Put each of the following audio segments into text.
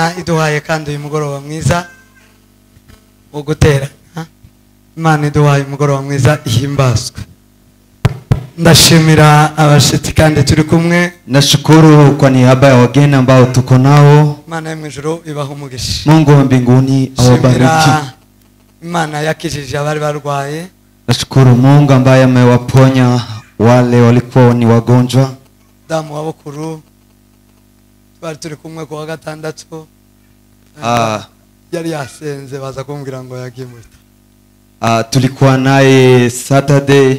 Imana iduhaye kandi uyu mugoroba mwiza wo gutera. Imana iduhaye umugoroba mwiza ihimbazwe. Ndashimira abashitsi kandi turi kumwe. Nashukuru kwa niaba ya wageni ambao tuko nao. Imana y'mwijuru ibaha umugisha. Mungu wa mbinguni awabariki. Imana yakijije abari barwaye. Nashukuru Mungu ambaye amewaponya wale walikuwa ni wagonjwa. Damu wa bukuru twari turi kumwe kwa gatandatu. Yari yasenze baza kumbwira ngo yagimuta. Tulikuwa naye Saturday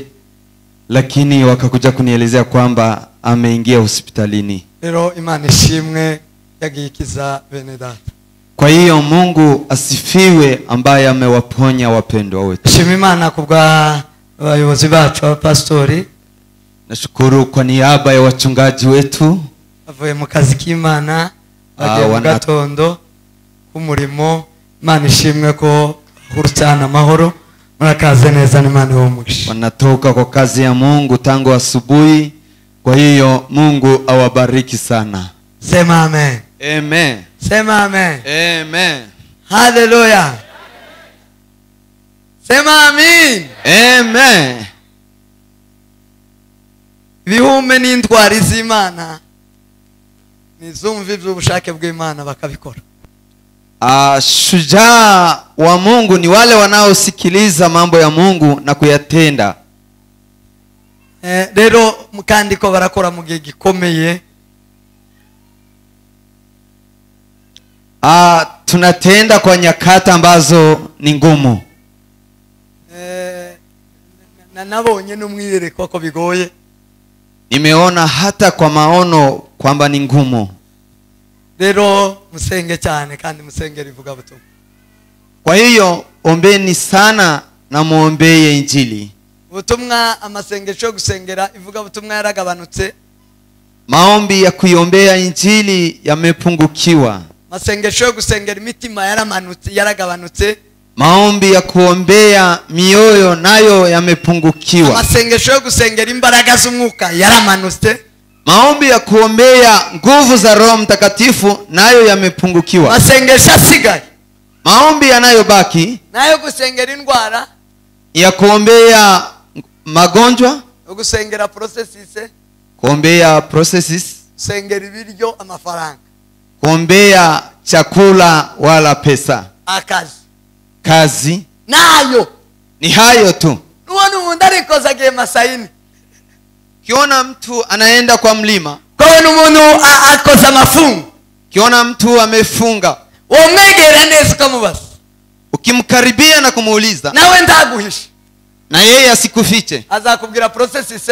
lakini wakakuja kunielezea kwamba ameingia hospitalini. Lero Imana ishimwe yagikiza bene data. Kwa hiyo Mungu asifiwe ambaye amewaponya wapendwa wetu. Shima Imana kubwa abayobozi bacu abapastori. Nashukuru kwa niaba ya wachungaji wetu bavuye mu kazi k'Imana bagiye mu gatondo kumurimo. Imana ishimwe ko hurutsana amahoro murakaze neza n'Imana y'umugisha. Wanatoka kwa kazi ya Mungu tangu asubuhi. Kwa hiyo Mungu awabariki sana. Sema amen. Amen. Sema amen. Amen. Hallelujah. Sema amen. Amen. Bihume n'intwari z'Imana nizumva iby'ubushake bw'Imana bakabikora. Shujaa wa Mungu ni wale wanaosikiliza mambo ya Mungu na kuyatenda. Rero mukandiko barakora mu gihe gikomeye. Tunatenda kwa nyakati ambazo ni ngumu. Nabonye n'umwireko ko bigoye. Nimeona hata kwa maono kwamba ni ngumu. Rero musenge cyane kandi musengera ivuga butumwa. Kwa hiyo ombeni sana na muombeye injili. Ubutumwa amasengesho yo gusengera ivuga butumwa yaragabanutse. Maombi ya kuiombea injili yamepungukiwa. Masengesho yo gusengera imitima yaragabanutse. Maombi ya kuombea mioyo nayo yamepungukiwa. Masengesho yo gusengera imbaraga z'umwuka yaramanutse. Maombi ya kuombea nguvu za Roho Mtakatifu nayo yamepungukiwa. Masengesho asigaye, maombi yanayobaki nayo gusengera indwara, ya kuombea magonjwa, gusengera processes, kuombea processes, gusengera ibiryo, amafaranga, kuombea chakula wala pesa, kazi nayo ni hayo tu. Nuone umuntu arikoza giye masaini. Kiona mtu anaenda kwa mlima, kwa umuntu akoza mafungu, kiona mtu amefunga, umwegera neza ukamubaza, ukimkaribia na kumuuliza, nawe ndaguhisha, na yeye asikufite, azakubwira processes,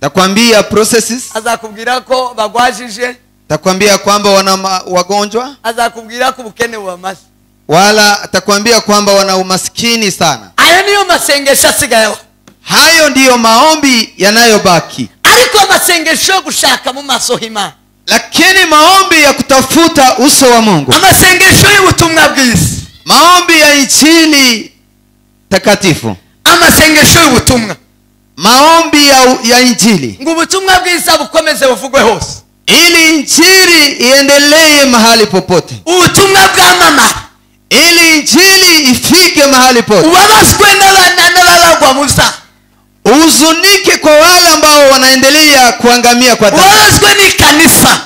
takwambia processes, azakubwira ko bagwajije, takwambia kwamba wana wagonjwa, azakubwira ko ubukene bubamaze, wala atakwambia kwamba wana umaskini sana. Ayo niyo masengesho asigayeho. Hayo ndiyo maombi yanayobaki. Ariko amasengesho gushaka mu maso h'Imana, lakini maombi ya kutafuta uso wa Mungu, amasengesho y'ubutumwa bwiza, maombi ya injili takatifu, amasengesho y'ubutumwa, maombi ya injili, ngo ubutumwa bwiza bukomeze buvugwe hose, ili injili iendelee mahali popote, ubutumwa bw'amamara, ili injili ifike mahali popote, ubabazwe n'ababagwa muza, uhuzunike kwa wale ambao wanaendelea kuangamia kwa dhambi, ubabazwe ni kanisa,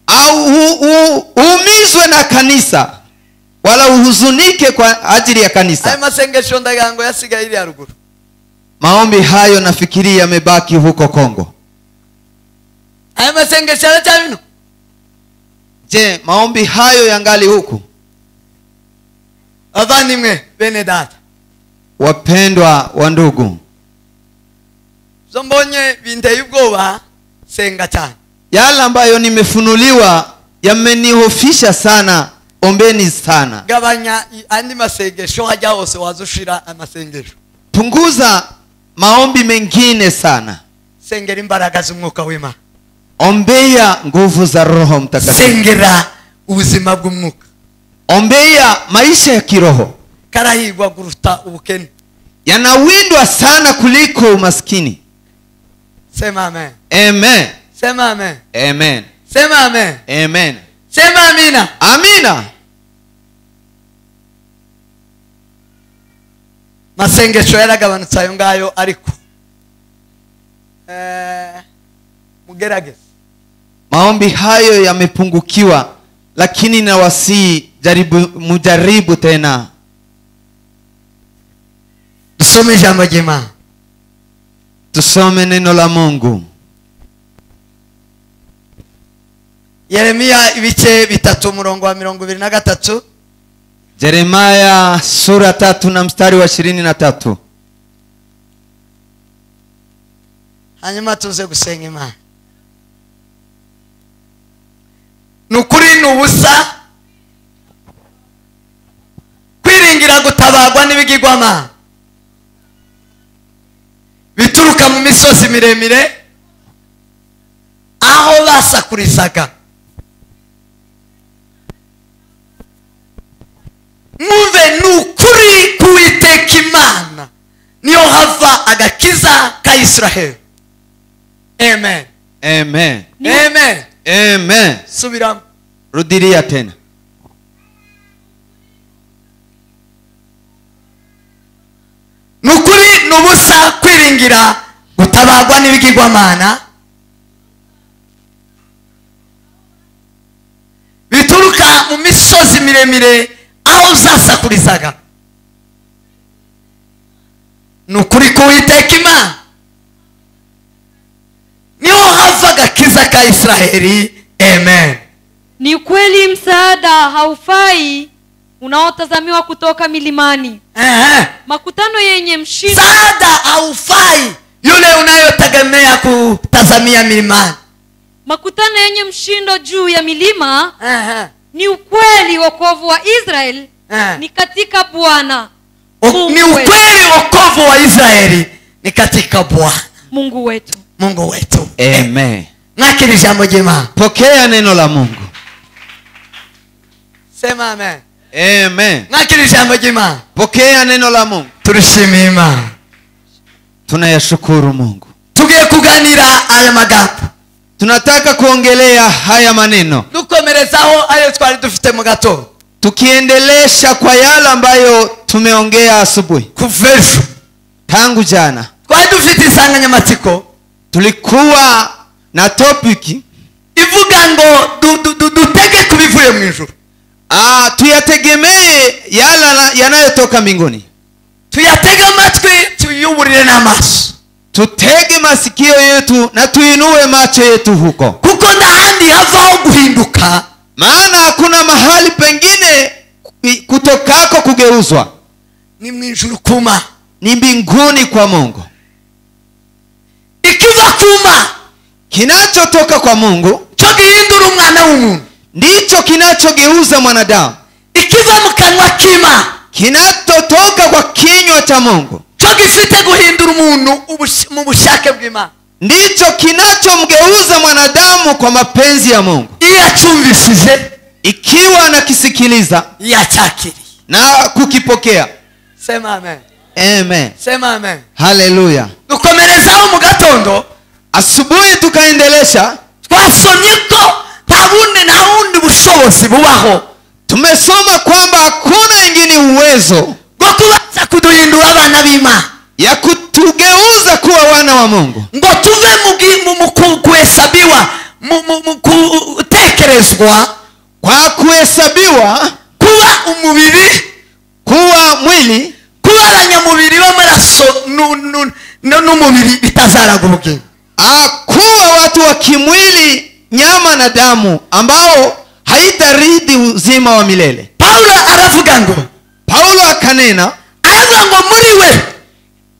au uumizwe na kanisa, wala uhuzunike kwa ajili ya kanisa. Ayo masengesho ndagango yasigaye iri haruguru. Maombi hayo nafikiri yamebaki huko Kongo. Ayo masengesho aracyabino. Je, maombi hayo yangali huku? Avandimwe bene data, wapendwa wa ndugu, zombonye binteye ubwoba, senga cyane. Yale ambayo nimefunuliwa yamenihofisha sana, ombeni sana. Gabanya andi masengesho hajya hose wazushira amasengesho. Punguza maombi mengine sana. Sengera imbaraga z'umwuka w'Imana. Ombea nguvu za Roho Mtakatifu. Sengera ubuzima bw'umwuka. Ombea maisha ya kiroho. Karahirwa guruta ubukene. Yanawindwa sana kuliko umaskini. Sema amen. Amen. Sema amen. Amen. Sema amen. Amen. Sema amina. Amina. Masengesho yaragabanutse ayo ngayo ariko mugerageze. Maombi hayo yamepungukiwa, lakini nawasihi mujaribu tena. Tusome jambo jema. Tusome neno la Mungu. Yeremia ibice 3 murongo wa 23. Jeremia sura 3 na mstari wa 23. Hanyuma tuze gusenga Imana. Nukuri nubusa kwiringira gutabagwa n'ibigirwamana bituruka mu misozi miremire aho basakurizaga. Mwumve nukuri kuwiteka Imana niyo hava agakiza ka Israel. Amen. Amen. Amen. Amen. Subiramo. Rudiria tena. Nukuri nubusa kwiringira gutabagwa n'ibigirwamana bituruka mu misozi miremire aho zasakurizaga. Nukuri kuwiteka Imana niho hava agakiza ka Israeli. Amen. Ni kweli msaada haufai unaotazamiwa kutoka milimani. Makutano yenye mshindo. Msaada haufai yule unayotegemea kutazamia milimani. Makutano yenye mshindo juu ya milima. Ni ukweli wokovu wa Israeli ni katika Bwana. Ni ukweli wokovu wa Israeli ni katika Bwana Mungu wetu. Mungu wetu. Amen. Nakiri jambo jema. Pokea neno la Mungu. Sema amen. Amen. Nakiri jambo jema. Pokea neno la Mungu. Turishimira Imana. Tunayashukuru Mungu. Tugiye kuganira aya magambo. Tunataka kuongelea haya maneno. Dukomerezaho ayo twari dufite mu gato. Tukiendelesha kwa yale ambayo tumeongea asubuhi. Kuvejo. Tangu jana. Twari dufite insanganyamatsiko. Tulikuwa na topic ivuga ngo dutege kubivuye mu ijuru. Tuyategemee yale yanayotoka mbinguni. Tuyatege amatwi tuyuburire n'amaso. Tutege masikio yetu na tuinue macho yetu huko. Kuko ndahandi havaho guhinduka. Maana hakuna mahali pengine kutokako kugeuzwa. Ni mu ijuru kuma. Ni mbinguni kwa Mungu. Ikiva kuma kinachotoka kwa Mungu cyo gihindura umwana w'umuntu. Ndicho kinachogeuza mwanadamu. Ikiva mu kanwa k'Imana kinatotoka kwa kinywa cha Mungu cyo gifite guhindura umuntu mu bushake bw'Imana. Ndicho kinachomgeuza mwanadamu kwa mapenzi ya Mungu. Iyo achumvishije, ikiwa anakisikiliza, yachakiri na kukipokea. Sema amen. Amen. Sema amen. Hallelujah. Dukomerezaho mu gatondo, asubuhi tukaendelesha, twasomye ko nta wundi bushobozi bubaho. Tumesoma kwamba hakuna ingine uwezo bwo kubaza kuduhindura abana b'Imana, ya kutugeuza kuwa wana wa Mungu, ngo tuve mu kuhesabiwa, mu kutekerezwa, kwa kuhesabiwa kuba umubiri, kuwa mwili, kuba abanyamubiri b'amaraso n'umubiri bitazaraga ubugingo. Kuwa watu wa kimwili, nyama na damu, ambao haitaridi uzima wa milele. Paulo akanena, aravuga ngo muri we,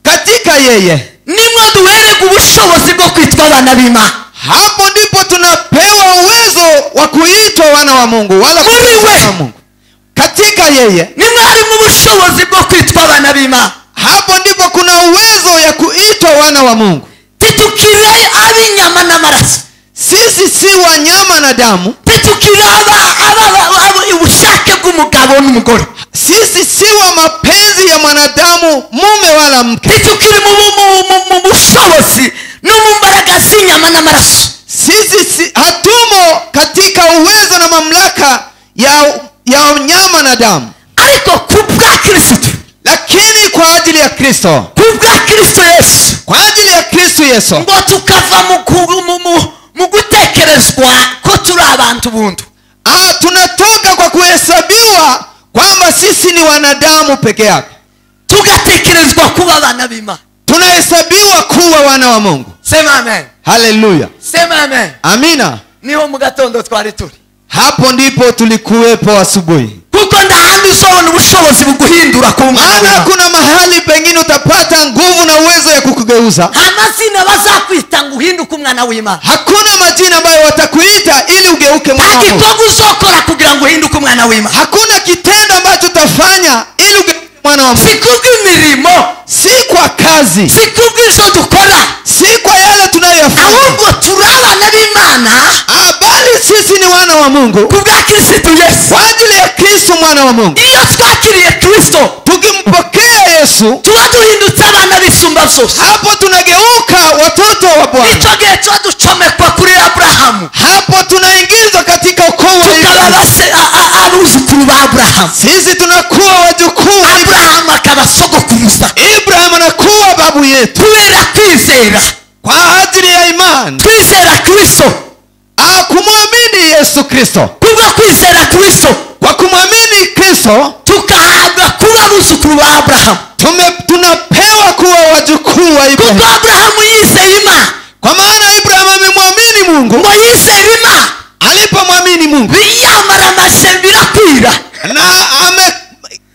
katika yeye nimwe duhererwa ubushobozi bwo kwitwa abana b'Imana. Hapo ndipo tunapewa uwezo wa kuitwa wana wa Mungu, wala muri we wa Mungu. Katika yeye nimwe harimo ubushobozi bwo kwitwa abana b'Imana. Hapo ndipo kuna uwezo ya kuitwa wana wa Mungu. Titukire abinyama n'amaraso, sisi si wanyama na damu. Titukire ubushake bw'umugabo n'umugore, sisi si wa mapenzi ya mwanadamu mume wala mke. Titukire mu bushobozi no mu mbaraga z'inyama n'amaraso. Sisi hatumo katika uwezo na mamlaka damu, ariko kubwa Kristo, lakini kwa ajili ya Kristo, kubwa Kristo Yesu, kwa ajili ya Kristo Yesu, ngo tukava mu gutekerezwa ko turi abantu buntu. tunatoka kwa kuhesabiwa kwamba sisi ni wanadamu peke yake, tugatekerezwa kuba abana b'Imana, tunahesabiwa kuwa wana wa Mungu. Sema amen. Haleluya. Sema amen. Amina. Niho mu gatondo twari turi. Hapo ndipo tulikuwepo asubuhi. Kuko ndahandi uzobona ubushobozi buguhindura ku maana kuna mahali pengine utapata nguvu na uwezo ya kukugeuza. Amazina bazakwita ngo uhinduke umwana w'Imana. Hakuna majina ambayo watakuita ili ugeuke mwana wa Mungu. Igikorwa uzokora kugira ngo uhinduke umwana w'Imana. Hakuna kitendo ambacho utafanya ili ugeuke mwana wa Mungu. Si kubw'imirimo, si kwa kazi, si kubw'izo dukora, si kwa yale tunayoyafanya, ahubwo turi abana b'Imana, bali sisi ni wana wa Mungu kubwa Kristo Yesu, kwa ajili ya Kristo mwana wa Mungu. iyo twakiriye Kristo, tukimpokea Yesu, tuba duhindutse abana b'isumba vyose. Hapo tunageuka watoto wa Bwana. Icyo gihe tuba ducomekwa kuri Abrahamu. Hapo tunaingizwa katika ukoo wa Ibrahimu. Abuzukuru ba Abrahamu. Sisi tunakuwa wajukuu wa Abrahamu akaba sogokuruza. Ibrahimu anakuwa babu yetu kubera kwizera, kwa ajili ya imani. Twizera Kristo, kumwamini Yesu Kristo. kubwo kwizera Kristo, kwa kumwamini Kristo tukahabwa kuba abuzukuru ba Abrahamu. Tunapewa kuwa wajukuu wa Ibrahimu. Kuko Abrahamu yizeye Imana, kwa maana Ibrahimu amemwamini Mungu. ngo yizeye Imana, alipomwamini Mungu biyamara amashembira kwira, na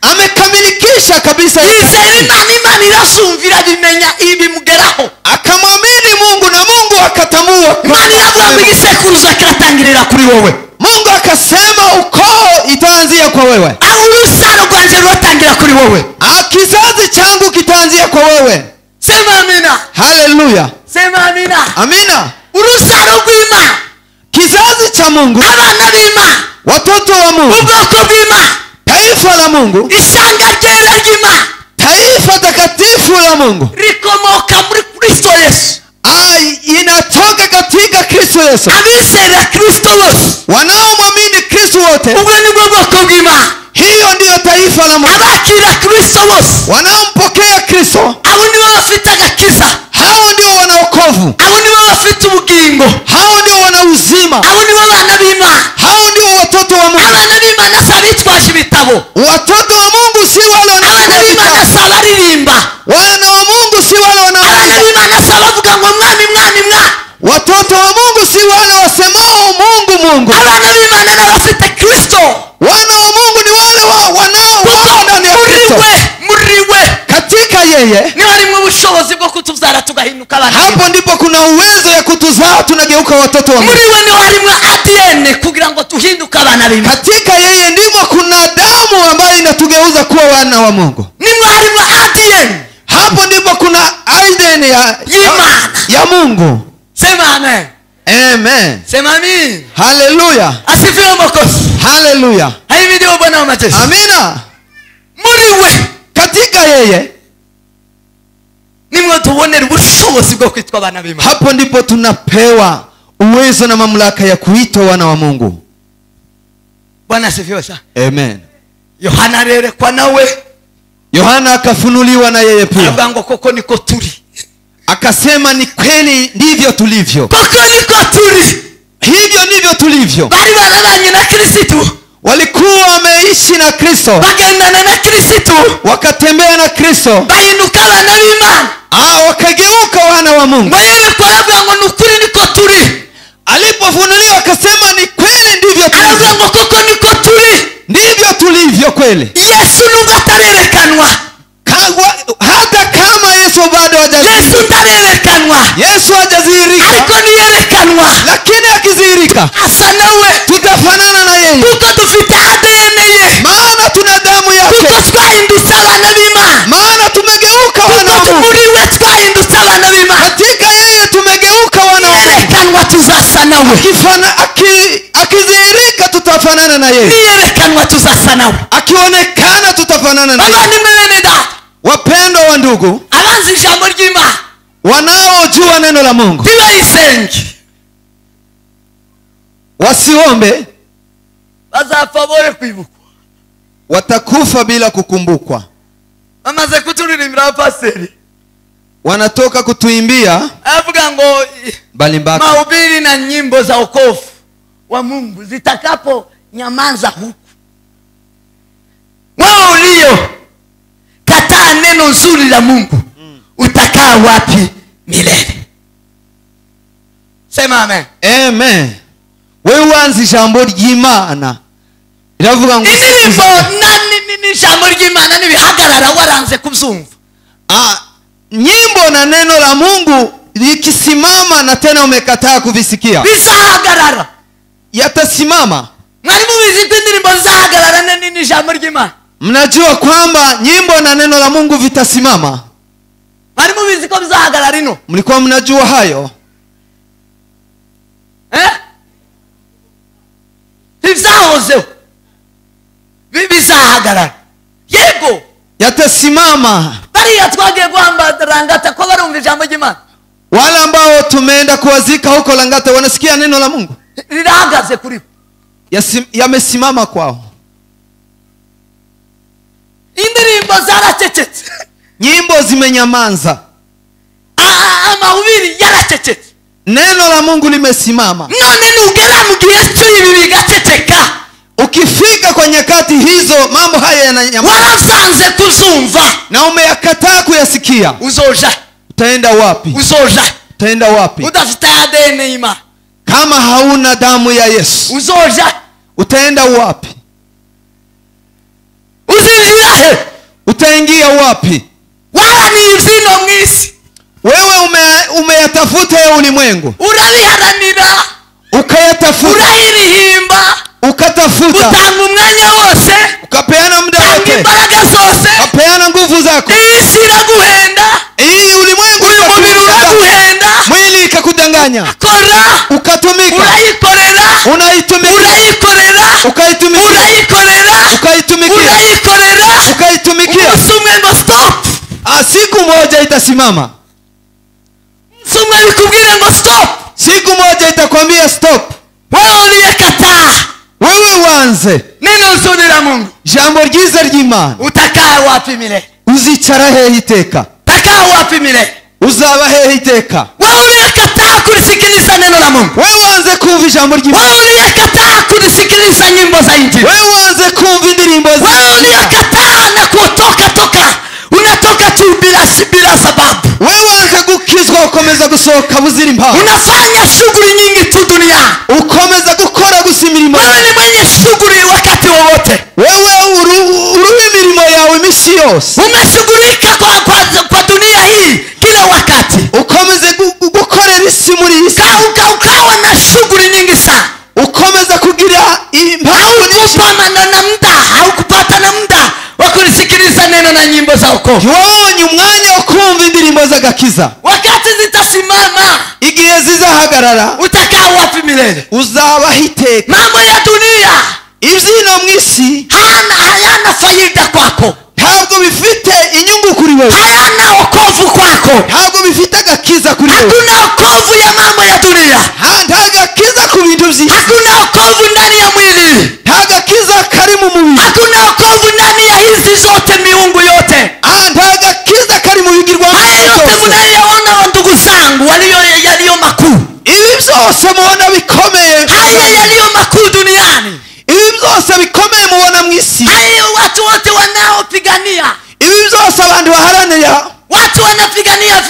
amekamilikisha kabisa. Yizeye Imana, Imana irasumvira bimenya ibimugeraho. Akamwamini Mungu na Mungu akatamua. Imana iravuga ngo igisekuruza kiratangirira kuri wowe. Mungu akasema ukoo itaanzia kwa wewe. Aho urusaro rwanje ruratangira kuri wowe. Kizazi changu kitaanzia kwa wewe. Sema amina. Haleluya. Sema amina. Amina. Urusaro rw'Imana, kizazi cha Mungu, abana b'Imana, watoto wa Mungu, ubwoko bw'Imana, taifa la Mungu, ishyanga ryera ry'Imana, taifa takatifu la Mungu, rikomoka muri Kristo Yesu. Inatoka katika Kristo Yesu. Abizera Kristo bose, wanaomwamini Kristo wote, ubwo ni bwo bwoko bw'Imana. hiyo ndiyo taifa la Mungu. Abakira Kristo bose, wanaompokea Kristo, abo nibo bafite agakiza, hao ndio wana wokovu, abo nibo bafite ubugingo, hao ndio wana uzima, abo nibo bana b'Imana, hao ndio watoto wa Mungu. abana b'Imana si abitwaje ibitabo, watoto wa Mungu si wale abana b'Imana si abaririmba, wana wa Mungu si wale abana b'Imana si abavuga ngo mwami mwami mwami. Watoto wa Mungu si wale wasemao Mungu Mungu. Abana b'Imana n'abafite Kristo. Wana wa Mungu ni wale wanao ndani ya Kristo. Muriwe katika yeye ni harimo ubushobozi bwo kutubyara tugahinduka abana. Hapo ndipo kuna uwezo ya kutuzaa tunageuka watoto wa Mungu. Muriwe ni harimo ADN kugira ngo tuhinduke abana b'Imana. Katika yeye ndimo kuna damu ambayo inatugeuza kuwa wana wa Mungu. Ni harimo ADN. Hapo ndipo kuna ADN ya Mungu. Sema amen. Amen. Sema amen. Haleluya. Asifiwe Mwokozi. Haleluya. Hai video Bwana wa majeshi. Amina. Muriwe katika yeye nimwe tubonera ubushobozi bwo kwitwa abana b'Imana. Hapo ndipo tunapewa uwezo na mamlaka ya kuitwa wana wa Mungu. Bwana asifiwe sana. Amen. Yohana rere kwa nawe. Yohana akafunuliwa na yeye pia. Abango koko niko turi. Akasema ni kweli ndivyo tulivyo. Koko niko turi. Hivyo ndivyo tulivyo. Bali barabanye na Kristo. Walikuwa wameishi na Kristo. Bagendana na Kristo. Wakatembea na Kristo. Bahinduka abana b'Imana. Wakageuka wana wa Mungu. Wewe kwa abango nukuri niko turi. Alipofunuliwa akasema ni kweli ndivyo tulivyo. Abango koko niko turi. Ndivyo tulivyo kweli. Yesu nubwo atarerekanwa. Hata kama Yesu bado hajazihirika. Yesu ndarerekanwa. Yesu hajazihirika. Ariko niyerekanwa. Lakini akizihirika asa nawe. tutafanana na yeye. Kuko dufite ADN ye. Maana tuna damu yake. Kuko twahindutse abana b'Imana. Maana tumegeuka wana wa Mungu. Muriwe twahindutse abana b'Imana. Katika yeye tumegeuka wana wa Mungu. Niyerekanwa tuzasa nawe. Akizihirika tutafanana na yeye. Niyerekanwa tuzasa nawe. Akionekana tutafanana na yeye. Abavandimwe bene data, wapendwa wa ndugu, abanzi ijambo ry'Imana, wanaojua neno la Mungu, ntibayisenge, wasiombe, bazapfa bore kwibukwa. watakufa bila kukumbukwa. Amaze kuturirimbira paseri, Wanatoka kutuimbia avuga ngo balimbaka mahubiri na nyimbo za wokovu wa Mungu zitakapo nyamanza huku, wewe ulio kataa neno nzuri la Mungu utakaa wapi milele? Sema amen. Amen. Wewe wanzi ijambo ry'Imana iravuga ngo indirimbo ni ijambo ry'Imana nibihagarara waranze kubyumva. Nyimbo na neno la Mungu likisimama na tena umekataa kuvisikia, bizahagarara, yatasimama. mwalimu wizi indirimbo zahagarara ni ijambo ry'Imana. Mnajua kwamba nyimbo na neno la Mungu vitasimama? mwalimu wizi ko bizahagarara ino? Mlikuwa mnajua hayo? Bizahozeho, bizahagarara. Yego yatasimama. bariya twagiye guhamba Langata ko barumva ijambo ry'Imana, Wale ambao tumeenda kuwazika huko Langata wanasikia neno la Mungu, rirahagaze kuri yamesimama kwao. indirimbo zaracecetse, Nyimbo zimenyamanza, amahubiri yaracecetse, neno la Mungu limesimama. none nugera mu gihe cy'ibi bigaceceka, Ukifika kwa nyakati hizo mambo haya yananyamaza, warazanze kuzumva na umeyakataa kuyasikia, uzoja utaenda wapi? Utaenda wapi? udafite ADN y'Imana, Kama hauna damu ya Yesu uzoja utaenda wapi? uzinjira he? Utaingia wapi? waraniye ivyino mwisi, Wewe umeyatafuta ya ulimwengu, urabiharanira, ukayatafuta, urayirihimba, ukatafuta, utanga umwanya wose, ukapeana muda utanga wote, imbaraga zose, ukapeana nguvu zako. iyi si iraguhenda, Hii ulimwengu uyu mubiri uraguhenda, mwili ikakudanganya, kora ukatumika, urayikorera, unaitumikia, urayikorera, ukaitumikia, urayikorera, ukaitumikia, urayikorera, ukaitumikia. umunsi umwe ngo stop, Siku moja itasimama, umunsi umwe bikubwire ngo stop, siku moja itakwambia stop. wewe uliyekataa Wewe wanze neno nzuri la Mungu, jambo ryiza ry'Imana, utakaa wapi milele? uzicara hehe iteka? Utakaa wapi milele? Uzaba hehe iteka? wewe uliyekataa kulisikiliza neno la Mungu, Wewe wanze kumva ijambo ry'Imana, wewe uliyekataa kulisikiliza nyimbo za Injili, wewe wanze kumva indirimbo wewe za, uliyekataa na kutoka unatoka tu bila sababu, wewe wanze gukizwa ukomeza gusohoka buzira impamvu, unafanya shughuli nyingi tu duniani, ukomeza gukora gusa imirimo. wewe ni mwenye shughuli wakati wowote, Wewe uri imirimo yawe iminsi yose, umeshughulika kwa dunia hii kila wakati, ukomeze gukorera isi muri iyi si, ukawa na shughuli nyingi sana, ukomeza kugira impamvu nyinshi. haukupata na muda wa kulisikiliza neno na nyimbo za wokovu. Wabonye umwanya wo kumva indirimbo z'agakiza. Wakati zitasimama, Igihe zizahagarara, utakaa wapi milele? uzaba hiteka. Mambo ya dunia Ibyino mwisi hayana faida kwako, ntabwo bifite inyungu kuri wewe, hayana wokovu kwako, ntabwo bifite agakiza kuri wewe. hakuna wokovu ya mambo ya dunia, Nta gakiza ku bintu by'isi, hakuna wokovu ndani ya mwili, nta gakiza kari mu mubiri, hakuna wokovu ndani ya hizi zote miungu yote. nta gakiza kari mu bigirwamana Haya yote byose. mnayoona wa ndugu zangu yaliyo makuu, Ibi byose mubona bikomeye, haya yaliyo makuu duniani, ibi byose bikomeye mubona mu isi, haya watu wote wanaopigania, ibi byose abantu baharanira, watu wanapigania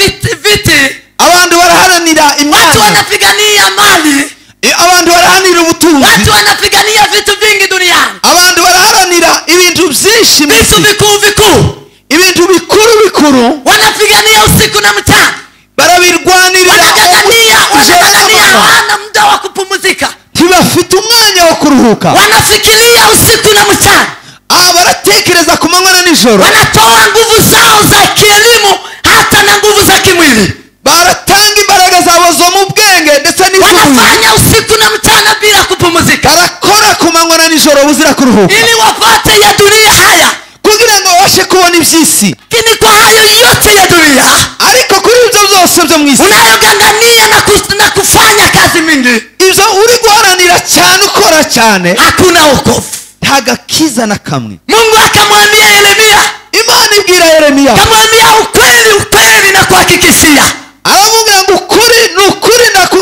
viti, abantu baraharanira watu imyanya, wanapigania mali, abantu baraharanira ubutunzi, watu wanapigania vitu vingi duniani, abantu baraharanira ibintu byinshi mu vitu isi, vikuu, ibintu bikuru wanapigania usiku na mchana, barabirwanirira, wanagangania, hawana muda wa kupumzika, ntibafite umwanya wo kuruhuka, wanafikiria usiku na mchana, baratekereza ku manywa na nijoro, wanatoa nguvu zao za kielimu hata na nguvu za kimwili, baratanga imbaraga zabo zo mu bwenge ndetse n'iz'umubiri, wanafanya usiku na mchana bila kupumzika, barakora ku manywa na nijoro buzira kuruhuka, ili wapate ya dunia haya, kugira ngo babashe kubona iby'isi. lakini kwa hayo yote ya dunia, Ariko kuri ibyo byose byo mu isi, unayogangania na kufanya kazi mingi, ibyo uri guharanira cyane, ukora cyane, hakuna wokovu, nta agakiza na kamwe. Mungu akamwambia Yeremia, Imana ibwira Yeremia, akamwambia ukweli na kuhakikishia, aramubwira ngo ukuri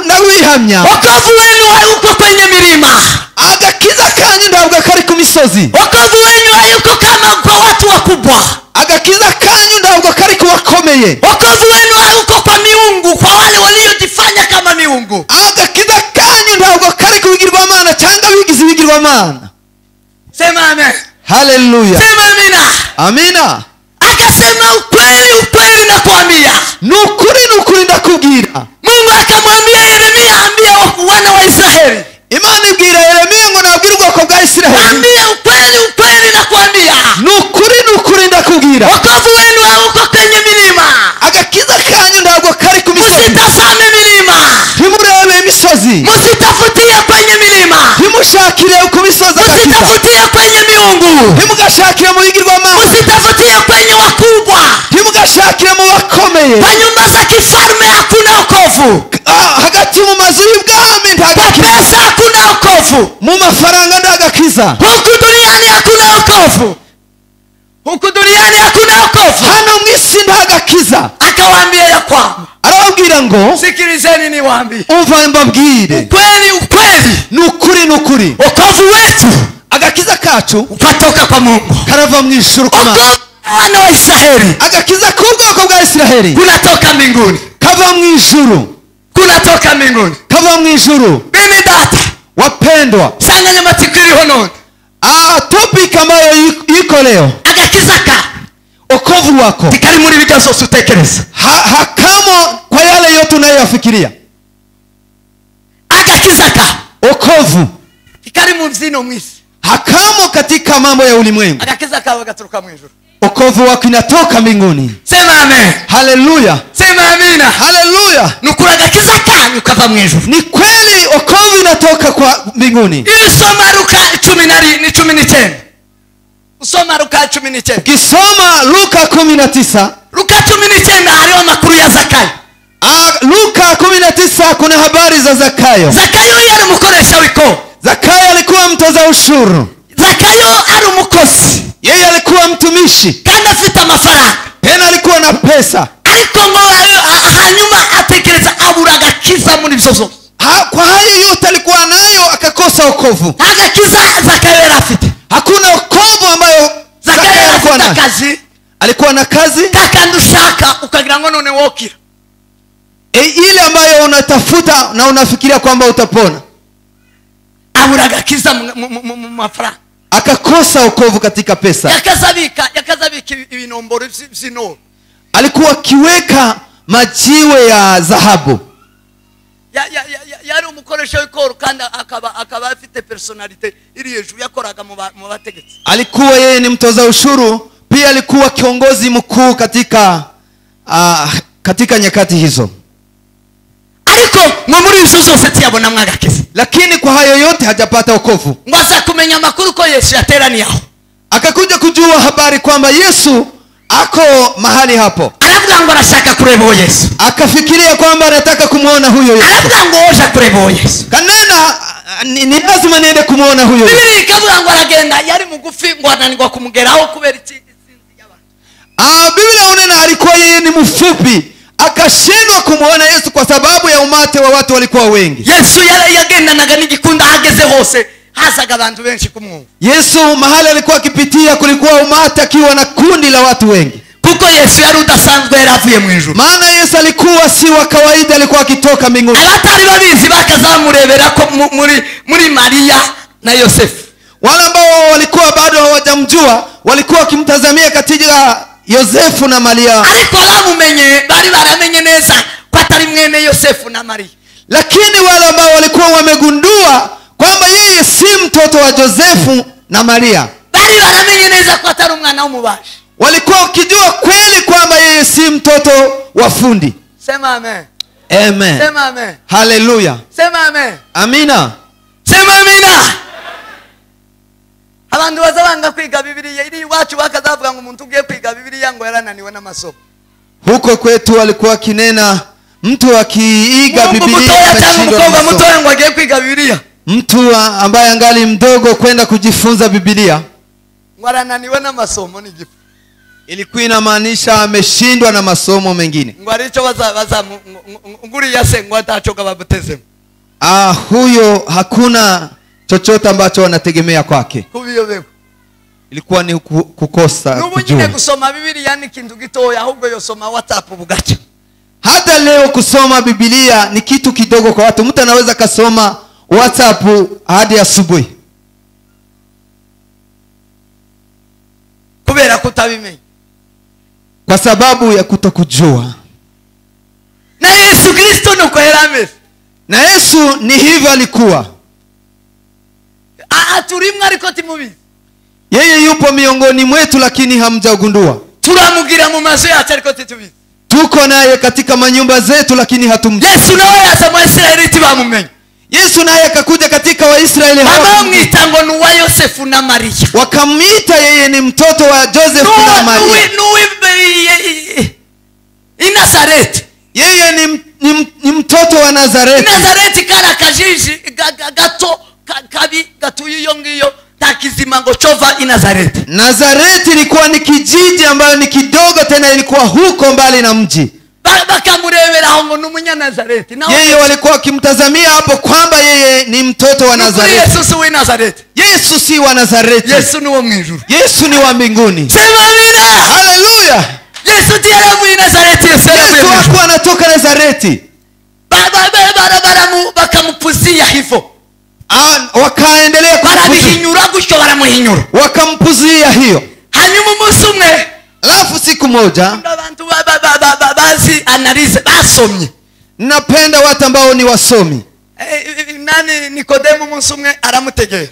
ndawihamya, wokovu wenu hauko kwenye milima, agakiza kanyu ntabwo kari ku misozi, wokovu wenu hayuko kama kwa watu wakubwa, agakiza kanyu ntabwo kari ku bakomeye, wokovu wenu hauko kwa miungu, kwa wale waliojifanya kama miungu, agakiza kanyu ntabwo kari ku bigirwamana cyangwa bigize ibigirwamana. Sema amen. Haleluya. Sema amina. Amina. Akasema ukweli nakwambia, nukuri ndakubwira. Mungu akamwambia Yeremia, ambia wana wa Israeli. Imana ibwira Yeremia ngo nabwire ubwoko bwa Israeli, ambia ukweli nakwambia, nukuri ndakubwira, wokovu wenu hauko kwenye milima, agakiza kanyu ntabwo kari ku misozi. Musitazame milima, ntimurebe imisozi, musitafutie kwenye milima, ntimushakire ku misozi, musitafutie kwenye miungu, ntimugashakire mu bigirwamana, musitafutie kwenye wakubwa, ntimugashakire mu bakomeye. kwa nyumba za kifalme hakuna wokovu, hagati mu mazu y'ubwami nta kwa gakiza, pesa hakuna wokovu, mu mafaranga nta gakiza, huku duniani hakuna wokovu, huku duniani hakuna wokovu. hano mu isi nta gakiza. Akawaambia ya kwamba, arababwira ngo sikilizeni niwaambie, umva mbabwire, ukweli nukuri wokovu wetu, agakiza kacu ukatoka kwa Mungu, karava mu ijuru ku Mana. wana wa Israeli, agakiza k'ubwoko bwa Israeli kunatoka mbinguni, kava mu ijuru, kunatoka mbinguni. kava mu ijuru. Bene data, Wapendwa, nsanganyamatsiko iriho none, topic ambayo iko leo, agakiza ka wokovu wako tikari muri biga zose utekereza, hakamo kwa yale yote unayoyafikiria. agakiza ka Wokovu tikari mu mzino mwisi, hakamo katika mambo ya ulimwengu. agakiza kawe gaturuka mu ijuru. Wokovu wako inatoka mbinguni. Sema amen. Haleluya. Sema amina. Haleluya. Nukura agakiza kanyu kava mu ijuru. Ni kweli wokovu inatoka kwa mbinguni. Isoma Luka 19. Usoma Luka 19. Kisoma Luka 19. Luka 19 hariho makuru ya Zakayo. Luka 19 kuna habari za Zakayo. Zakayo yari umukoresha w'ikoro. Zakayo alikuwa mtoza ushuru. Zakayo ari umukozi. Yeye alikuwa mtumishi. Kandi afite amafaranga. Tena alikuwa na pesa. Ariko ngo hanyuma atekereza abura agakiza muri byo zose. Kwa hayo yote alikuwa nayo akakosa wokovu. Agakiza Zakayo yari afite. Hakuna wokovu ambayo Zakayo alikuwa na kazi. Alikuwa na kazi. Kakandi ushaka ukagira ngo none wokira. Ile ambayo unatafuta na unafikiria kwamba utapona. Abura agakiza mu mafaranga. Akakosa wokovu katika pesa. Yakazabika ibinomboro zino. Alikuwa akiweka majiwe ya dhahabu. Yari umukoresha w'ikoro kandi akaba afite personality iri hejuru, yakoraga mu bategetsi. Alikuwa yeye ni mtoza ushuru, pia alikuwa kiongozi mkuu katika nyakati hizo. Ariko ngo muri izo zose tiyabona mwagakiza. Lakini kwa hayo yote hajapata wokovu. Ngwaza kumenya makuru ko Yesu yaterani yaho. Akakuja kujua habari kwamba Yesu ako mahali hapo. Aravuga ngo arashaka kureba Yesu. Akafikiria kwamba anataka kumuona huyo Yesu. Aravuga ngo oja kureba Yesu. Kanena ni lazima niende kumuona huyo Yesu. Bibiri ikavuga ngo aragenda yari mugufi ngo ananirwa kumugeraho kubera isinzi y'abantu. Biblia unena alikuwa yeye ni mfupi. Akashindwa kumuona Yesu kwa sababu ya umate wa watu walikuwa wengi. Yesu yagendanaga n'igikunda ageze hose hasaga abantu benshi kumwumva. Yesu mahali alikuwa akipitia kulikuwa umate akiwa na kundi la watu wengi. Kuko Yesu yari udasanzwe yaravuye mu ijuru. Maana Yesu alikuwa si wa kawaida, alikuwa akitoka mbinguni. Abatari babizi bakazamurebera ko muri Maria na Yosefu. Wale ambao walikuwa bado hawajamjua walikuwa wakimtazamia katika Yosefu na Maria. Ariko bamumenye bari baramenye neza ko atari mwene Yosefu na Maria. Lakini wale ambao walikuwa wamegundua kwamba yeye si mtoto wa Yosefu na Maria, bari baramenye neza ko atari umwana w'umubashi. Walikuwa wakijua kweli kwamba yeye si mtoto wa fundi. Sema amen. Amen. Sema amen. Hallelujah. Sema amen. Amina. Sema amina. Abantu bazabanga kwiga Bibiliya iri iwacu bakazavuga ngo umuntu ugiye kwiga Bibiliya ngo yarananiwe n'amasomo. Huko kwetu walikuwa kinena mtu akiiga Biblia atashindwa. Mtoto ngo agiye kwiga Bibiliya mtu ambaye angali mdogo kwenda kujifunza Biblia, ngwarananiwe na masomo ni gifu, ilikuwa inamaanisha ameshindwa na masomo mengine. ngwaricho baza nguri yase ngwatachoka babutezemo. Huyo hakuna chochote ambacho wanategemea kwake. Kubiyobeho. Ilikuwa ni kukosa Nubu nyine kujua. kusoma Biblia ni kintu gitoya, ahubwo yosoma WhatsApp bugacha. Hata leo kusoma Biblia ni kitu kidogo kwa watu. Mtu anaweza kasoma WhatsApp hadi asubuhi. Kubera kutabimenya. Kwa sababu ya kutokujua. Na Yesu Kristo nuko yarameze. Na Yesu ni hivyo alikuwa. Turimwe ariko timubizi. Yeye yupo miongoni mwetu lakini hamjagundua. Turamugira mu maso yacu ariko titubizi. Tuko naye katika manyumba zetu lakini hatumjui. Yesu nawe yasema Israeli tibamumenya. Yesu naye akakuja katika Waisraeli bamwita ngo nuwa Yosefu na Maria. Wakamwita yeye ni mtoto wa Joseph na Maria. Nazareti. Yeye ni mtoto wa Nazareti. Nazareti kala kajiji gato kabi gatuye yongiyo takizima ngo chova Nazareti. Nazareti ilikuwa ni kijiji ambayo ni kidogo, tena ilikuwa huko mbali na mji. Bakamurebera ngo numunya Nazareti. Yeye walikuwa wakimtazamia hapo kwamba yeye ni mtoto wa Nazareti. Yesu si wa Nazareti. Yesu si wa Nazareti. Yesu ni wa mwijuru. Yesu ni wa mbinguni. Sema amina. Haleluya. Yesu ndiye wa Nazareti. Yesu hakuwa anatoka Nazareti. Bakampuzia hivyo. Wakaendelea barabihinyura gutyo baramuhinyura. Wakampuzia hiyo. Hanyuma umunsi umwe, alafu siku moja, abantu bazi analize basomye. Napenda watu ambao ni wasomi. Nani Nikodemo umunsi umwe aramutegera.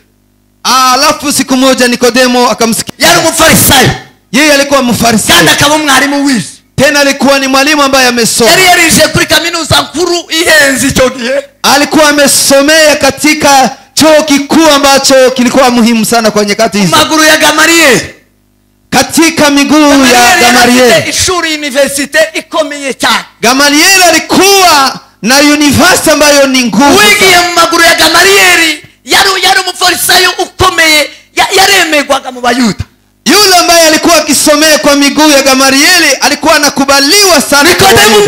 Alafu siku moja Nikodemo akamsikia. Yari umufarisayo. Yeye alikuwa mfarisayo. Kandi akaba mwarimu wize. Tena alikuwa ni mwalimu ambaye amesoma. Yari yarije kuri kaminuza nkuru ihenzi cyo gihe. Alikuwa amesomea katika chuo kikuu ambacho kilikuwa muhimu sana kwa nyakati hizo. Maguru ya Gamalieli. Katika miguu ya Gamalieli. Ishuri university ikomeye cyane. Gamalieli alikuwa na university ambayo ni ngumu. Wigiye mu maguru ya Gamalieli yari umufarisayo ukomeye, yaremegwaga mu Bayuda. Yule ambaye alikuwa akisomea kwa miguu ya Gamalieli alikuwa anakubaliwa sana. Nikodemo